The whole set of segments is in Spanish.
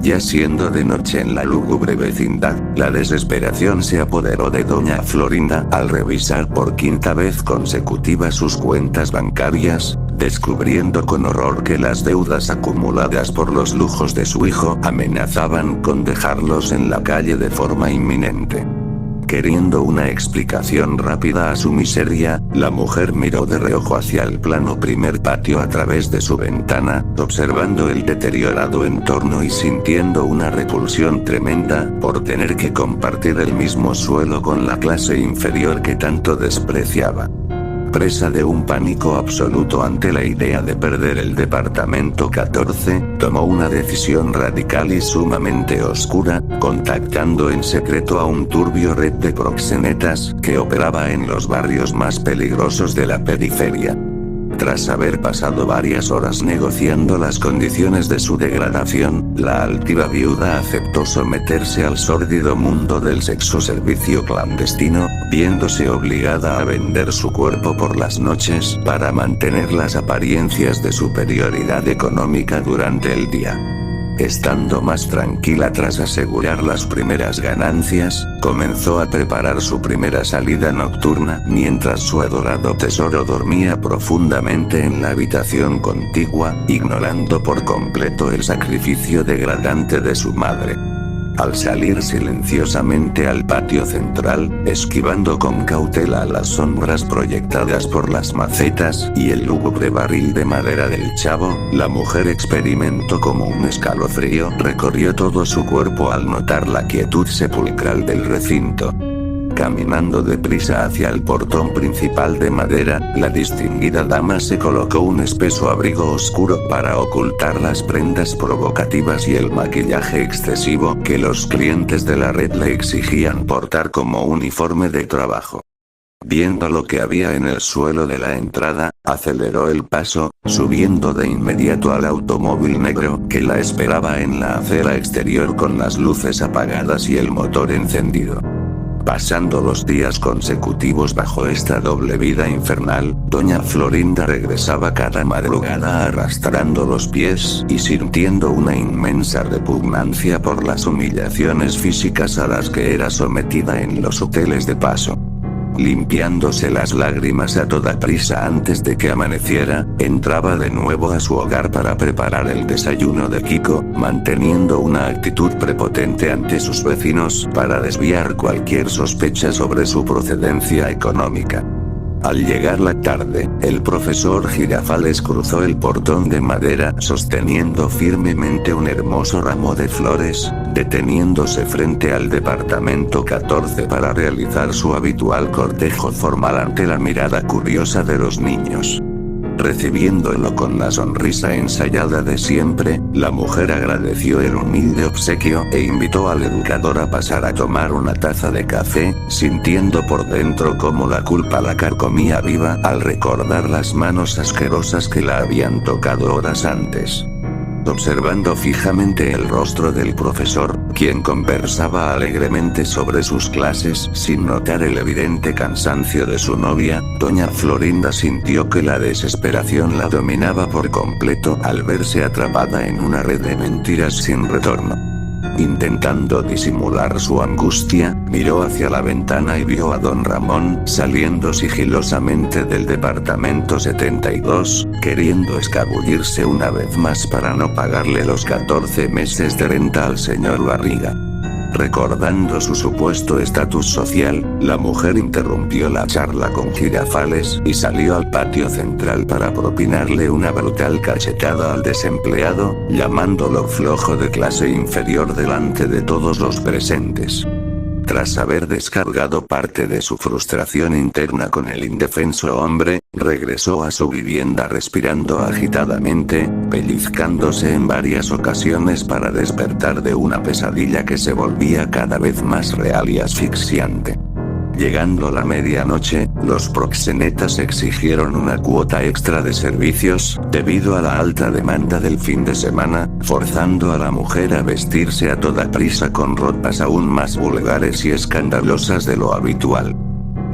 Ya siendo de noche en la lúgubre vecindad, la desesperación se apoderó de doña Florinda al revisar por quinta vez consecutiva sus cuentas bancarias, descubriendo con horror que las deudas acumuladas por los lujos de su hijo amenazaban con dejarlos en la calle de forma inminente. Queriendo una explicación rápida a su miseria, la mujer miró de reojo hacia el plano primer patio a través de su ventana, observando el deteriorado entorno y sintiendo una repulsión tremenda por tener que compartir el mismo suelo con la clase inferior que tanto despreciaba. Presa de un pánico absoluto ante la idea de perder el departamento 14, tomó una decisión radical y sumamente oscura, contactando en secreto a un turbio red de proxenetas que operaba en los barrios más peligrosos de la periferia. Tras haber pasado varias horas negociando las condiciones de su degradación, la altiva viuda aceptó someterse al sórdido mundo del sexo servicio clandestino, viéndose obligada a vender su cuerpo por las noches para mantener las apariencias de superioridad económica durante el día. Estando más tranquila tras asegurar las primeras ganancias, comenzó a preparar su primera salida nocturna mientras su adorado tesoro dormía profundamente en la habitación contigua, ignorando por completo el sacrificio degradante de su madre. Al salir silenciosamente al patio central, esquivando con cautela las sombras proyectadas por las macetas y el lúgubre barril de madera del chavo, la mujer experimentó como un escalofrío recorrió todo su cuerpo al notar la quietud sepulcral del recinto. Caminando deprisa hacia el portón principal de madera, la distinguida dama se colocó un espeso abrigo oscuro para ocultar las prendas provocativas y el maquillaje excesivo que los clientes de la red le exigían portar como uniforme de trabajo. Viendo lo que había en el suelo de la entrada, aceleró el paso, subiendo de inmediato al automóvil negro que la esperaba en la acera exterior con las luces apagadas y el motor encendido. Pasando los días consecutivos bajo esta doble vida infernal, doña Florinda regresaba cada madrugada arrastrando los pies y sintiendo una inmensa repugnancia por las humillaciones físicas a las que era sometida en los hoteles de paso. Limpiándose las lágrimas a toda prisa antes de que amaneciera, entraba de nuevo a su hogar para preparar el desayuno de Kiko, manteniendo una actitud prepotente ante sus vecinos para desviar cualquier sospecha sobre su procedencia económica. Al llegar la tarde, el profesor Girafales cruzó el portón de madera sosteniendo firmemente un hermoso ramo de flores, deteniéndose frente al departamento 14 para realizar su habitual cortejo formal ante la mirada curiosa de los niños. Recibiéndolo con la sonrisa ensayada de siempre, la mujer agradeció el humilde obsequio e invitó al educador a pasar a tomar una taza de café, sintiendo por dentro cómo la culpa la carcomía viva al recordar las manos asquerosas que la habían tocado horas antes. Observando fijamente el rostro del profesor, quien conversaba alegremente sobre sus clases sin notar el evidente cansancio de su novia, doña Florinda sintió que la desesperación la dominaba por completo al verse atrapada en una red de mentiras sin retorno. Intentando disimular su angustia, miró hacia la ventana y vio a don Ramón saliendo sigilosamente del departamento 72, queriendo escabullirse una vez más para no pagarle los 14 meses de renta al señor Barriga. Recordando su supuesto estatus social, la mujer interrumpió la charla con Girafales y salió al patio central para propinarle una brutal cachetada al desempleado, llamándolo flojo de clase inferior delante de todos los presentes. Tras haber descargado parte de su frustración interna con el indefenso hombre, regresó a su vivienda respirando agitadamente, pellizcándose en varias ocasiones para despertar de una pesadilla que se volvía cada vez más real y asfixiante. Llegando la medianoche, los proxenetas exigieron una cuota extra de servicios, debido a la alta demanda del fin de semana, forzando a la mujer a vestirse a toda prisa con ropas aún más vulgares y escandalosas de lo habitual.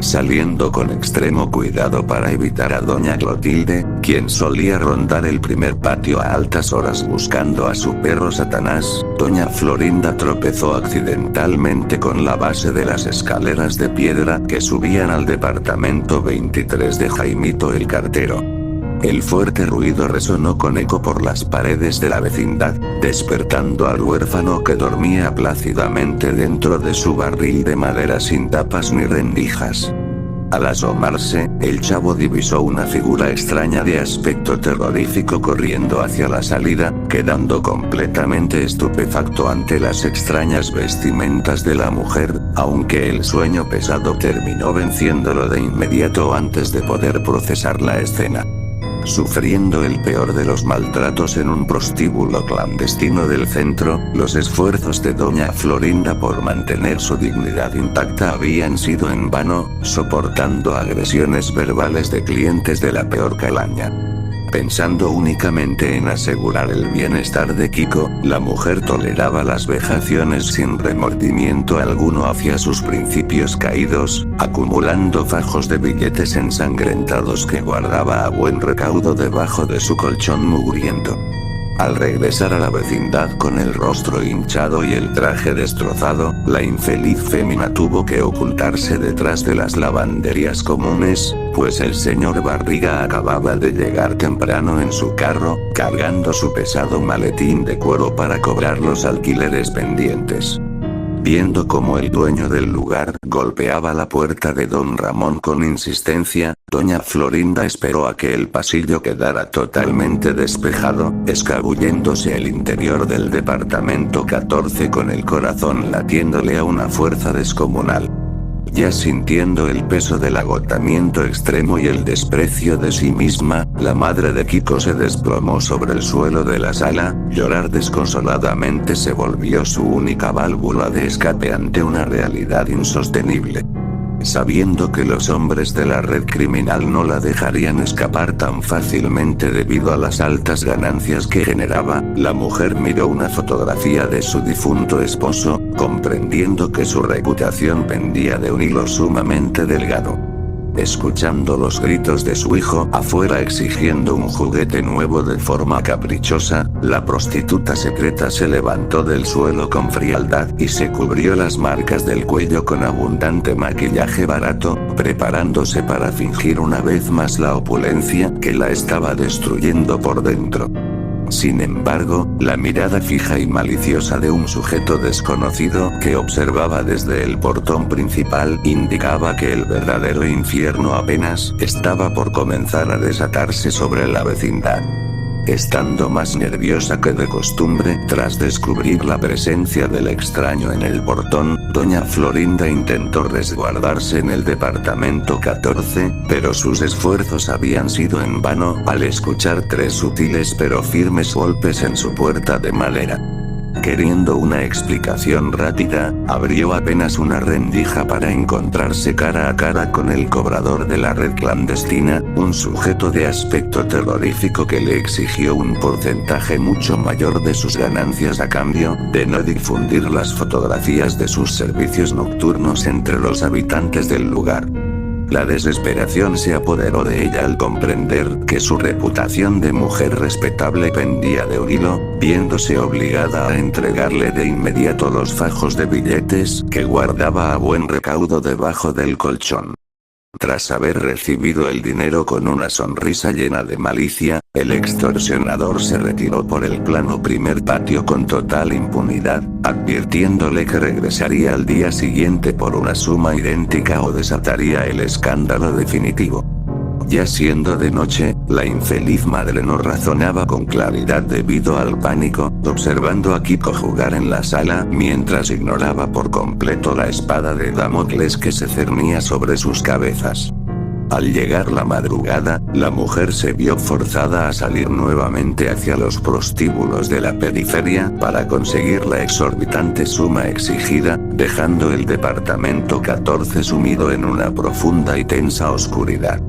Saliendo con extremo cuidado para evitar a doña Clotilde, quien solía rondar el primer patio a altas horas buscando a su perro Satanás, doña Florinda tropezó accidentalmente con la base de las escaleras de piedra que subían al departamento 23 de Jaimito el cartero. El fuerte ruido resonó con eco por las paredes de la vecindad, despertando al huérfano que dormía plácidamente dentro de su barril de madera sin tapas ni rendijas. Al asomarse, el chavo divisó una figura extraña de aspecto terrorífico corriendo hacia la salida, quedando completamente estupefacto ante las extrañas vestimentas de la mujer, aunque el sueño pesado terminó venciéndolo de inmediato antes de poder procesar la escena. Sufriendo el peor de los maltratos en un prostíbulo clandestino del centro, los esfuerzos de doña Florinda por mantener su dignidad intacta habían sido en vano, soportando agresiones verbales de clientes de la peor calaña. Pensando únicamente en asegurar el bienestar de Kiko, la mujer toleraba las vejaciones sin remordimiento alguno hacia sus principios caídos, acumulando fajos de billetes ensangrentados que guardaba a buen recaudo debajo de su colchón mugriento. Al regresar a la vecindad con el rostro hinchado y el traje destrozado, la infeliz fémina tuvo que ocultarse detrás de las lavanderías comunes, pues el señor Barriga acababa de llegar temprano en su carro, cargando su pesado maletín de cuero para cobrar los alquileres pendientes. Viendo cómo el dueño del lugar golpeaba la puerta de don Ramón con insistencia, doña Florinda esperó a que el pasillo quedara totalmente despejado, escabulléndose al interior del departamento 14 con el corazón latiéndole a una fuerza descomunal. Ya sintiendo el peso del agotamiento extremo y el desprecio de sí misma, la madre de Kiko se desplomó sobre el suelo de la sala, llorar desconsoladamente se volvió su única válvula de escape ante una realidad insostenible. Sabiendo que los hombres de la red criminal no la dejarían escapar tan fácilmente debido a las altas ganancias que generaba, la mujer miró una fotografía de su difunto esposo, comprendiendo que su reputación pendía de un hilo sumamente delgado. Escuchando los gritos de su hijo afuera exigiendo un juguete nuevo de forma caprichosa, la prostituta secreta se levantó del suelo con frialdad y se cubrió las marcas del cuello con abundante maquillaje barato, preparándose para fingir una vez más la opulencia que la estaba destruyendo por dentro. Sin embargo, la mirada fija y maliciosa de un sujeto desconocido que observaba desde el portón principal indicaba que el verdadero infierno apenas estaba por comenzar a desatarse sobre la vecindad. Estando más nerviosa que de costumbre tras descubrir la presencia del extraño en el portón, doña Florinda intentó resguardarse en el departamento 14, pero sus esfuerzos habían sido en vano al escuchar 3 sutiles pero firmes golpes en su puerta de madera. Queriendo una explicación rápida, abrió apenas una rendija para encontrarse cara a cara con el cobrador de la red clandestina, un sujeto de aspecto terrorífico que le exigió un porcentaje mucho mayor de sus ganancias a cambio de no difundir las fotografías de sus servicios nocturnos entre los habitantes del lugar. La desesperación se apoderó de ella al comprender que su reputación de mujer respetable pendía de un hilo, viéndose obligada a entregarle de inmediato los fajos de billetes que guardaba a buen recaudo debajo del colchón. Tras haber recibido el dinero con una sonrisa llena de malicia, el extorsionador se retiró por el plano primer patio con total impunidad, advirtiéndole que regresaría al día siguiente por una suma idéntica o desataría el escándalo definitivo. Ya siendo de noche, la infeliz madre no razonaba con claridad debido al pánico, observando a Kiko jugar en la sala mientras ignoraba por completo la espada de Damocles que se cernía sobre sus cabezas. Al llegar la madrugada, la mujer se vio forzada a salir nuevamente hacia los prostíbulos de la periferia para conseguir la exorbitante suma exigida, dejando el departamento 14 sumido en una profunda y tensa oscuridad.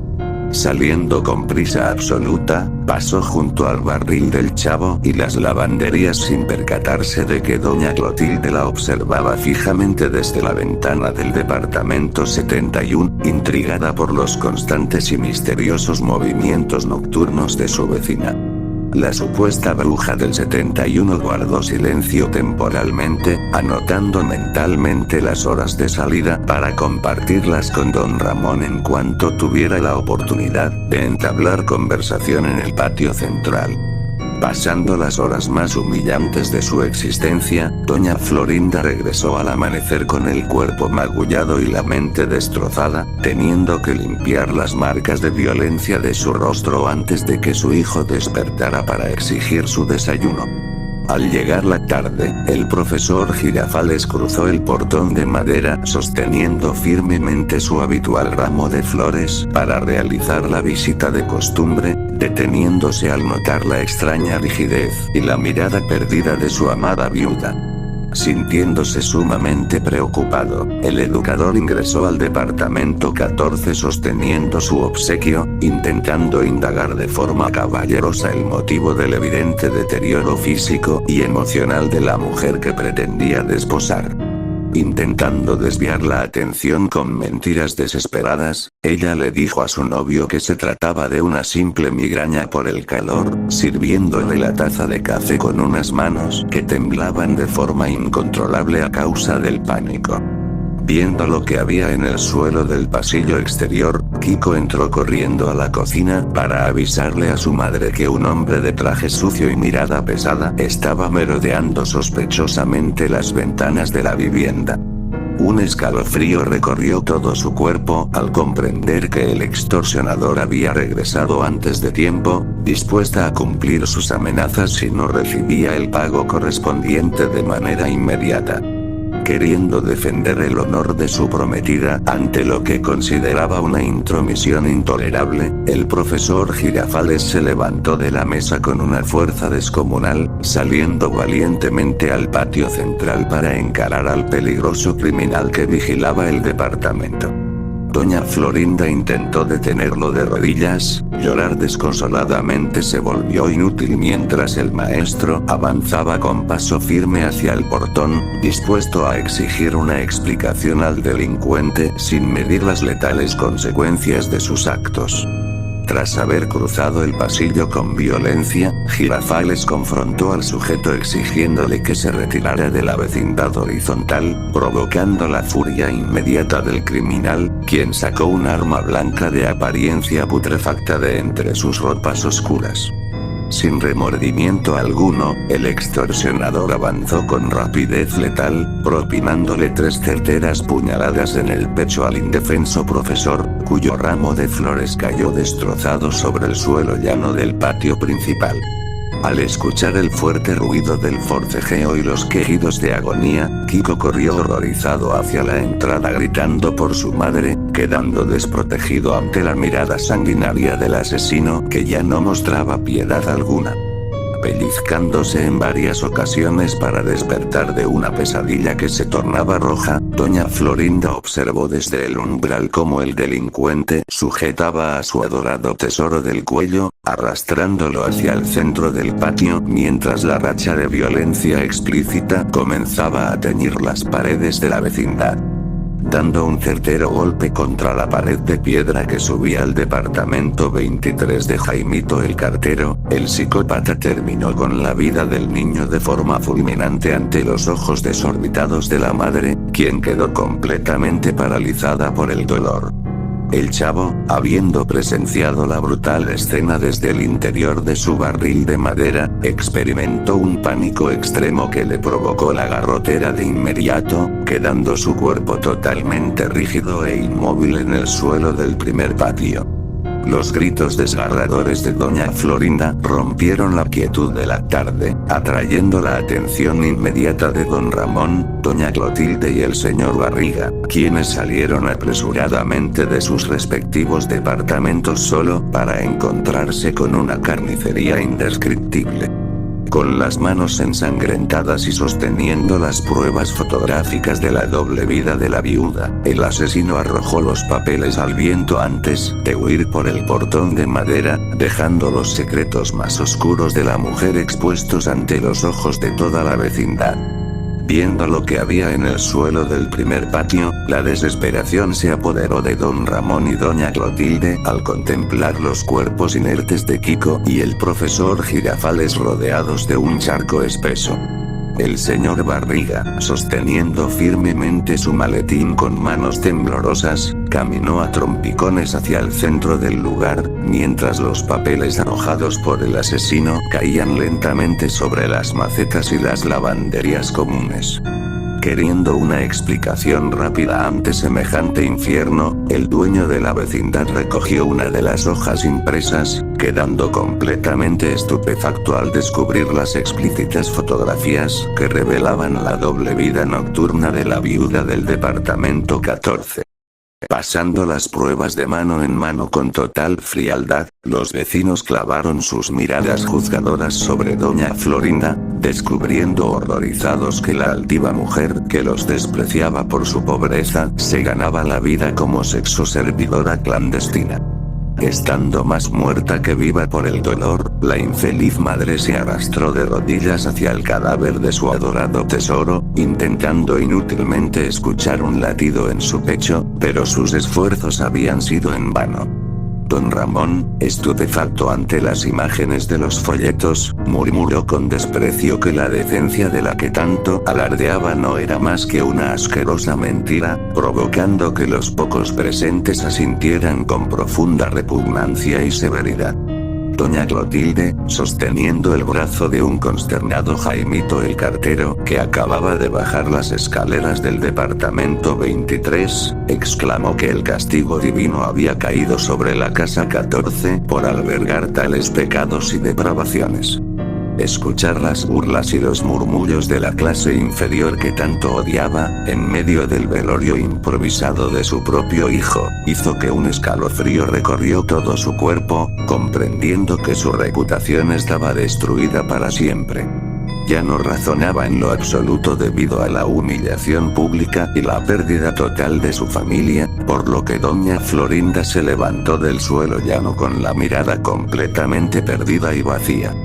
Saliendo con prisa absoluta, pasó junto al barril del chavo y las lavanderías sin percatarse de que doña Clotilde la observaba fijamente desde la ventana del departamento 71, intrigada por los constantes y misteriosos movimientos nocturnos de su vecina. La supuesta bruja del 71 guardó silencio temporalmente, anotando mentalmente las horas de salida para compartirlas con don Ramón en cuanto tuviera la oportunidad de entablar conversación en el patio central. Pasando las horas más humillantes de su existencia, doña Florinda regresó al amanecer con el cuerpo magullado y la mente destrozada, teniendo que limpiar las marcas de violencia de su rostro antes de que su hijo despertara para exigir su desayuno. Al llegar la tarde, el profesor Girafales cruzó el portón de madera sosteniendo firmemente su habitual ramo de flores para realizar la visita de costumbre, deteniéndose al notar la extraña rigidez y la mirada perdida de su amada viuda. Sintiéndose sumamente preocupado, el educador ingresó al departamento 14 sosteniendo su obsequio, intentando indagar de forma caballerosa el motivo del evidente deterioro físico y emocional de la mujer que pretendía desposar. Intentando desviar la atención con mentiras desesperadas, ella le dijo a su novio que se trataba de una simple migraña por el calor, sirviéndole la taza de café con unas manos que temblaban de forma incontrolable a causa del pánico. Viendo lo que había en el suelo del pasillo exterior, Kiko entró corriendo a la cocina para avisarle a su madre que un hombre de traje sucio y mirada pesada estaba merodeando sospechosamente las ventanas de la vivienda. Un escalofrío recorrió todo su cuerpo al comprender que el extorsionador había regresado antes de tiempo, dispuesta a cumplir sus amenazas si no recibía el pago correspondiente de manera inmediata. Queriendo defender el honor de su prometida ante lo que consideraba una intromisión intolerable, el profesor Girafales se levantó de la mesa con una fuerza descomunal, saliendo valientemente al patio central para encarar al peligroso criminal que vigilaba el departamento. Doña Florinda intentó detenerlo de rodillas, llorar desconsoladamente se volvió inútil mientras el maestro avanzaba con paso firme hacia el portón, dispuesto a exigir una explicación al delincuente sin medir las letales consecuencias de sus actos. Tras haber cruzado el pasillo con violencia, Girafales confrontó al sujeto exigiéndole que se retirara de la vecindad horizontal, provocando la furia inmediata del criminal, quien sacó un arma blanca de apariencia putrefacta de entre sus ropas oscuras. Sin remordimiento alguno, el extorsionador avanzó con rapidez letal, propinándole 3 certeras puñaladas en el pecho al indefenso profesor, cuyo ramo de flores cayó destrozado sobre el suelo llano del patio principal. Al escuchar el fuerte ruido del forcejeo y los quejidos de agonía, Kiko corrió horrorizado hacia la entrada gritando por su madre, quedando desprotegido ante la mirada sanguinaria del asesino que ya no mostraba piedad alguna. Pellizcándose en varias ocasiones para despertar de una pesadilla que se tornaba roja, doña Florinda observó desde el umbral cómo el delincuente sujetaba a su adorado tesoro del cuello, arrastrándolo hacia el centro del patio mientras la racha de violencia explícita comenzaba a teñir las paredes de la vecindad. Dando un certero golpe contra la pared de piedra que subía al departamento 23 de Jaimito el cartero, el psicópata terminó con la vida del niño de forma fulminante ante los ojos desorbitados de la madre, quien quedó completamente paralizada por el dolor. El chavo, habiendo presenciado la brutal escena desde el interior de su barril de madera, experimentó un pánico extremo que le provocó la garrotera de inmediato, quedando su cuerpo totalmente rígido e inmóvil en el suelo del primer patio. Los gritos desgarradores de doña Florinda rompieron la quietud de la tarde, atrayendo la atención inmediata de don Ramón, doña Clotilde y el señor Barriga, quienes salieron apresuradamente de sus respectivos departamentos solo para encontrarse con una carnicería indescriptible. Con las manos ensangrentadas y sosteniendo las pruebas fotográficas de la doble vida de la viuda, el asesino arrojó los papeles al viento antes de huir por el portón de madera, dejando los secretos más oscuros de la mujer expuestos ante los ojos de toda la vecindad. Viendo lo que había en el suelo del primer patio, la desesperación se apoderó de don Ramón y doña Clotilde al contemplar los cuerpos inertes de Kiko y el profesor Girafales rodeados de un charco espeso. El señor Barriga, sosteniendo firmemente su maletín con manos temblorosas, caminó a trompicones hacia el centro del lugar, mientras los papeles arrojados por el asesino caían lentamente sobre las macetas y las lavanderías comunes. Queriendo una explicación rápida ante semejante infierno, el dueño de la vecindad recogió una de las hojas impresas, quedando completamente estupefacto al descubrir las explícitas fotografías que revelaban la doble vida nocturna de la viuda del departamento 14. Pasando las pruebas de mano en mano con total frialdad, los vecinos clavaron sus miradas juzgadoras sobre doña Florinda, descubriendo horrorizados que la altiva mujer que los despreciaba por su pobreza se ganaba la vida como sexo servidora clandestina. Estando más muerta que viva por el dolor, la infeliz madre se arrastró de rodillas hacia el cadáver de su adorado tesoro, intentando inútilmente escuchar un latido en su pecho, pero sus esfuerzos habían sido en vano. Don Ramón, estupefacto ante las imágenes de los folletos, murmuró con desprecio que la decencia de la que tanto alardeaba no era más que una asquerosa mentira, provocando que los pocos presentes asintieran con profunda repugnancia y severidad. Doña Clotilde, sosteniendo el brazo de un consternado Jaimito el cartero que acababa de bajar las escaleras del departamento 23, exclamó que el castigo divino había caído sobre la casa 14 por albergar tales pecados y depravaciones. Escuchar las burlas y los murmullos de la clase inferior que tanto odiaba, en medio del velorio improvisado de su propio hijo, hizo que un escalofrío recorrió todo su cuerpo, comprendiendo que su reputación estaba destruida para siempre. Ya no razonaba en lo absoluto debido a la humillación pública y la pérdida total de su familia, por lo que doña Florinda se levantó del suelo llano con la mirada completamente perdida y vacía.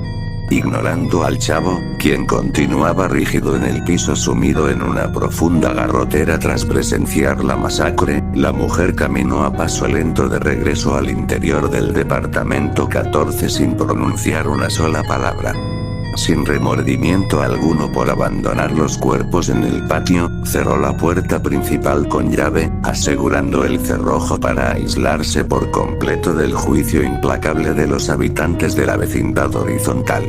Ignorando al chavo, quien continuaba rígido en el piso sumido en una profunda garrotera tras presenciar la masacre, la mujer caminó a paso lento de regreso al interior del departamento 14 sin pronunciar una sola palabra. Sin remordimiento alguno por abandonar los cuerpos en el patio, cerró la puerta principal con llave, asegurando el cerrojo para aislarse por completo del juicio implacable de los habitantes de la vecindad horizontal.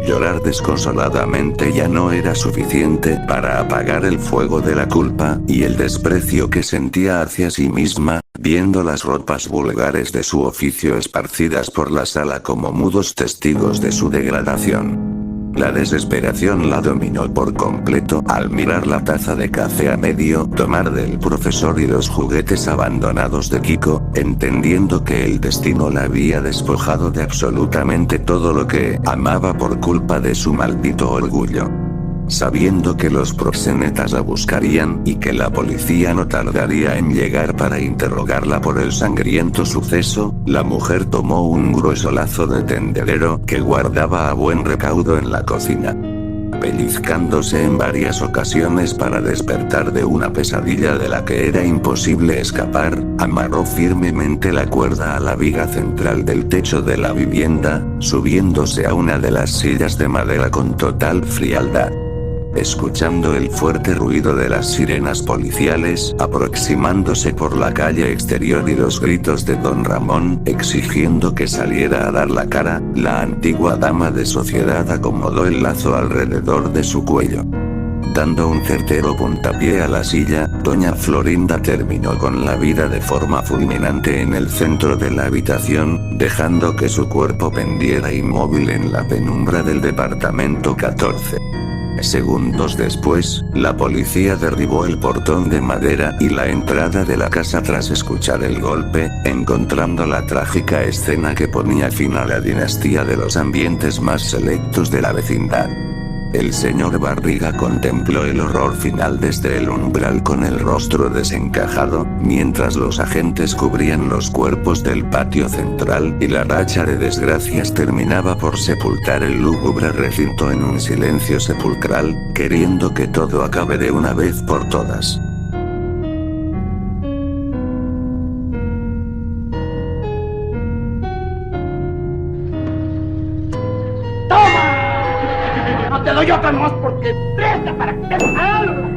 Llorar desconsoladamente ya no era suficiente para apagar el fuego de la culpa y el desprecio que sentía hacia sí misma, viendo las ropas vulgares de su oficio esparcidas por la sala como mudos testigos de su degradación. La desesperación la dominó por completo al mirar la taza de café a medio tomar del profesor y los juguetes abandonados de Kiko, entendiendo que el destino la había despojado de absolutamente todo lo que amaba por culpa de su maldito orgullo. Sabiendo que los proxenetas la buscarían y que la policía no tardaría en llegar para interrogarla por el sangriento suceso, la mujer tomó un grueso lazo de tendedero que guardaba a buen recaudo en la cocina. Pellizcándose en varias ocasiones para despertar de una pesadilla de la que era imposible escapar, amarró firmemente la cuerda a la viga central del techo de la vivienda, subiéndose a una de las sillas de madera con total frialdad. Escuchando el fuerte ruido de las sirenas policiales aproximándose por la calle exterior y los gritos de don Ramón exigiendo que saliera a dar la cara, la antigua dama de sociedad acomodó el lazo alrededor de su cuello. Dando un certero puntapié a la silla, doña Florinda terminó con la vida de forma fulminante en el centro de la habitación, dejando que su cuerpo pendiera inmóvil en la penumbra del departamento 14. Segundos después, la policía derribó el portón de madera y la entrada de la casa tras escuchar el golpe, encontrando la trágica escena que ponía fin a la dinastía de los ambientes más selectos de la vecindad. El señor Barriga contempló el horror final desde el umbral con el rostro desencajado, mientras los agentes cubrían los cuerpos del patio central y la racha de desgracias terminaba por sepultar el lúgubre recinto en un silencio sepulcral, queriendo que todo acabe de una vez por todas. ¡Toma! No te doy otra más porque presta para que te...